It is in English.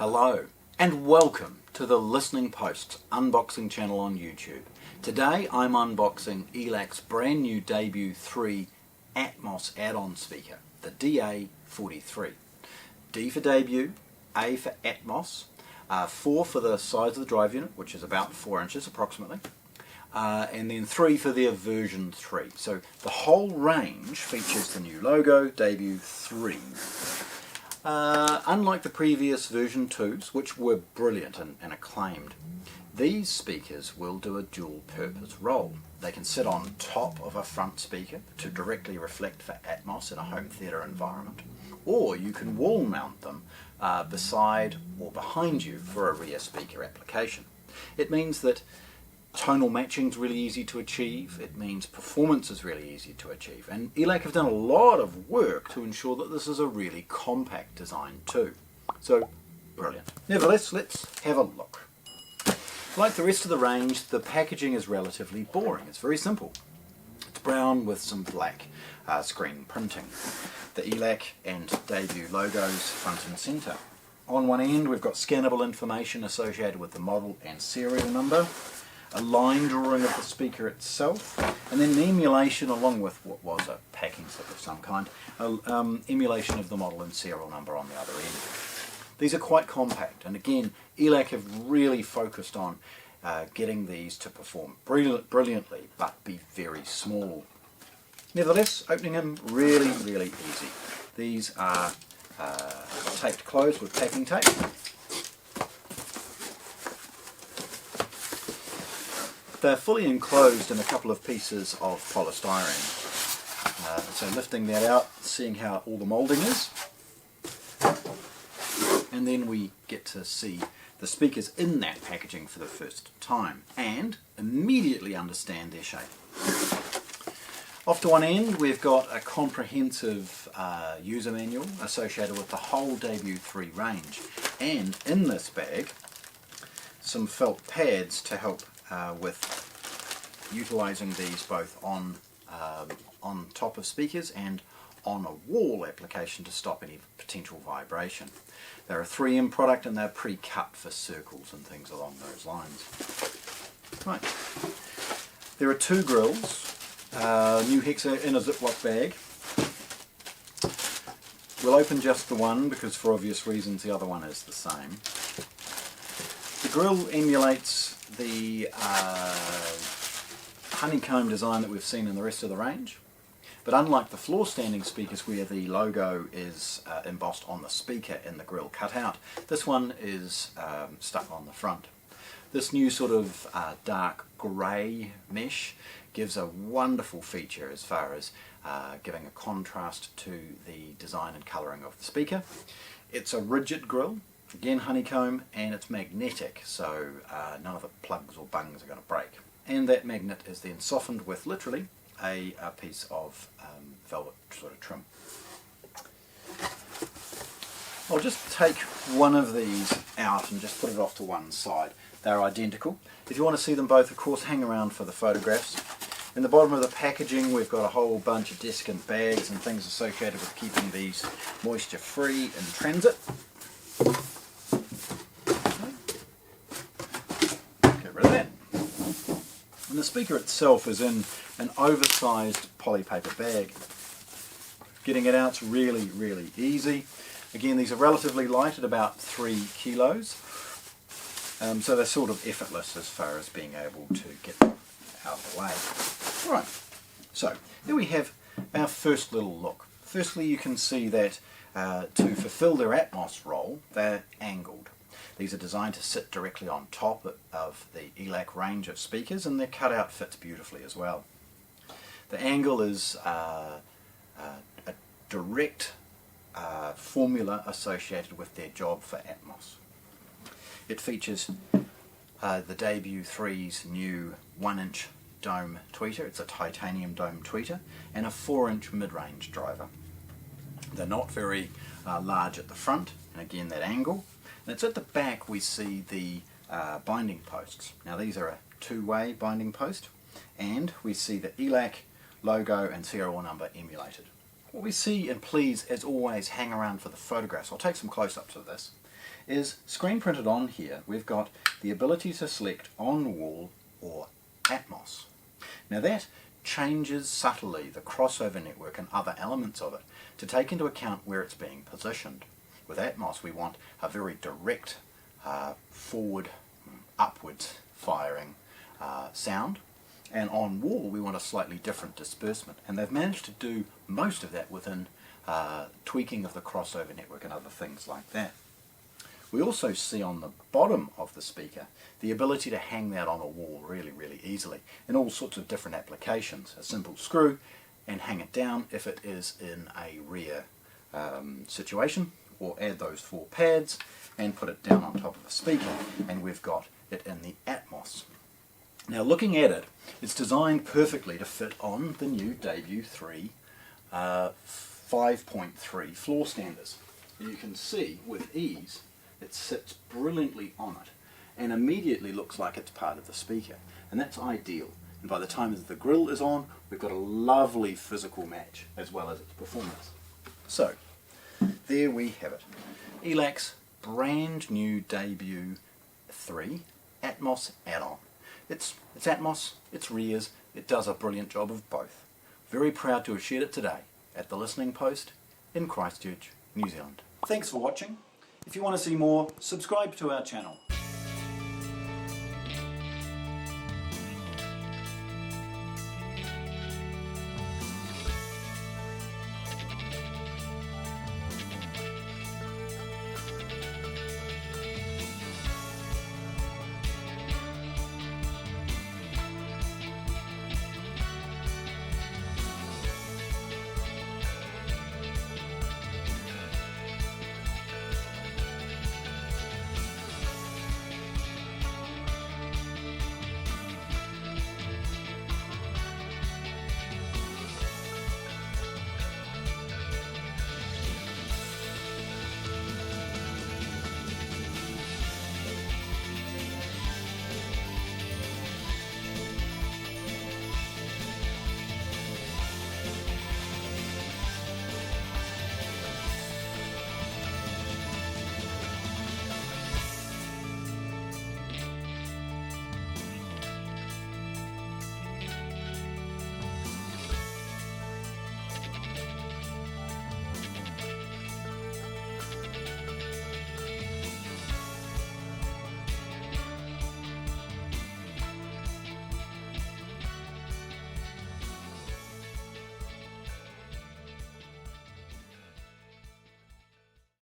Hello and welcome to the Listening Post's unboxing channel on YouTube. Today I'm unboxing ELAC's brand new debut 3 Atmos add-on speaker, the DA43. D for debut, A for Atmos, 4 for the size of the drive unit, which is about 4 inches approximately, and then 3 for their version 3. So the whole range features the new logo, debut 3. Unlike the previous version 2s, which were brilliant and acclaimed, these speakers will do a dual purpose role. They can sit on top of a front speaker to directly reflect for Atmos in a home theatre environment, or you can wall mount them beside or behind you for a rear speaker application. It means that tonal matching is really easy to achieve. It means performance is really easy to achieve, and ELAC have done a lot of work to ensure that this is a really compact design too. So brilliant. Nevertheless, let's have a look. Like the rest of the range, the packaging is relatively boring. It's very simple. It's brown with some black screen printing. The ELAC and debut logos front and centre. On one end we've got scannable information associated with the model and serial number, a line drawing of the speaker itself, and then an emulation along with what was a packing slip of some kind, emulation of the model and serial number on the other end. These are quite compact, and again ELAC have really focused on getting these to perform brilliantly but be very small. Nevertheless, opening them really easy. These are taped closed with packing tape. They're fully enclosed in a couple of pieces of polystyrene. So lifting that out, seeing how all the moulding is, and then we get to see the speakers in that packaging for the first time and immediately understand their shape. Off to one end we've got a comprehensive user manual associated with the whole debut 3 range, and in this bag some felt pads to help with utilising these both on top of speakers and on a wall application to stop any potential vibration. They're a 3M product and they're pre-cut for circles and things along those lines. Right, there are 2 grills, new hexa in a Ziploc bag. We'll open just the one because for obvious reasons the other one is the same. The grill emulates the honeycomb design that we've seen in the rest of the range, but unlike the floor standing speakers where the logo is embossed on the speaker in the grill cutout, this one is stuck on the front. This new sort of dark grey mesh gives a wonderful feature as far as giving a contrast to the design and colouring of the speaker. It's a rigid grill, again honeycomb, and it's magnetic, so none of the plugs or bungs are going to break. And that magnet is then softened with literally a piece of velvet sort of trim. I'll just take one of these out and just put it off to one side. They're identical. If you want to see them both, of course, hang around for the photographs. In the bottom of the packaging we've got a whole bunch of desiccant bags and things associated with keeping these moisture free in transit. And the speaker itself is in an oversized polypaper bag. Getting it out's really easy. Again, these are relatively light at about 3 kilos, so they're sort of effortless as far as being able to get them out of the way. Right, so here we have our first little look. Firstly, you can see that to fulfill their Atmos role, they're angled. These are designed to sit directly on top of the ELAC range of speakers, and their cutout fits beautifully as well. The angle is a direct formula associated with their job for Atmos. It features the debut 3's new 1-inch dome tweeter. It's a titanium dome tweeter and a 4-inch mid-range driver. They're not very large at the front, and again that angle. And it's at the back we see the binding posts. Now these are a 2-way binding post, and we see the ELAC logo and serial number emulated. What we see, and please as always hang around for the photographs, I'll take some close-ups of this, is screen printed on here we've got the ability to select on wall or Atmos. Now that changes subtly the crossover network and other elements of it to take into account where it's being positioned. With Atmos we want a very direct forward, upwards firing sound, and on wall we want a slightly different disbursement, and they've managed to do most of that within tweaking of the crossover network and other things like that. We also see on the bottom of the speaker the ability to hang that on a wall really easily in all sorts of different applications. A simple screw and hang it down if it is in a rear situation, or add those 4 pads and put it down on top of a speaker, and we've got it in the Atmos. Now looking at it, it's designed perfectly to fit on the new Debut 3 5.3 floor standers. You can see with ease it sits brilliantly on it and immediately looks like it's part of the speaker, and that's ideal. And by the time the grill is on, we've got a lovely physical match as well as its performance. So there we have it, ELAC's brand new Debut 3 Atmos add-on. It's Atmos, it's rears, it does a brilliant job of both. Very proud to have shared it today at the Listening Post in Christchurch, New Zealand. Thanks for watching. If you want to see more, subscribe to our channel.